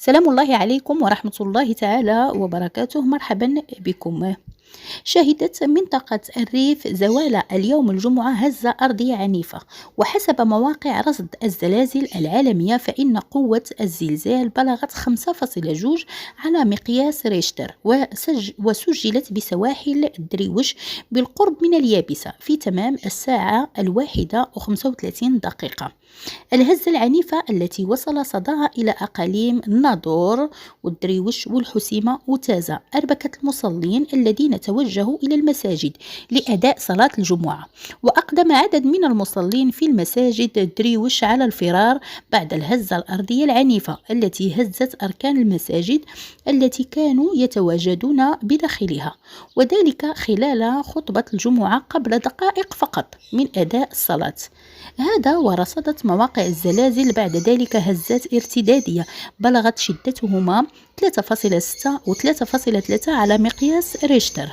سلام الله عليكم ورحمة الله تعالى وبركاته. مرحبا بكم. شهدت منطقة الريف زوال اليوم الجمعة هزة أرضية عنيفة، وحسب مواقع رصد الزلازل العالمية فإن قوة الزلزال بلغت 5.2 على مقياس ريشتر، وسجلت بسواحل دريوش بالقرب من اليابسة في تمام الساعة 1:35. الهزة العنيفة التي وصل صداها إلى أقاليم ناظور والدريوش والحسيمة وتازة أربكت المصلين الذين توجهوا إلى المساجد لأداء صلاة الجمعة، وأقدم عدد من المصلين في المساجد دريوش على الفرار بعد الهزة الأرضية العنيفة التي هزت أركان المساجد التي كانوا يتواجدون بداخلها، وذلك خلال خطبة الجمعة قبل دقائق فقط من أداء الصلاة. هذا ورصدت مواقع الزلازل بعد ذلك هزات ارتدادية بلغت شدتهما 3.6 و 3.3 على مقياس ريشتر.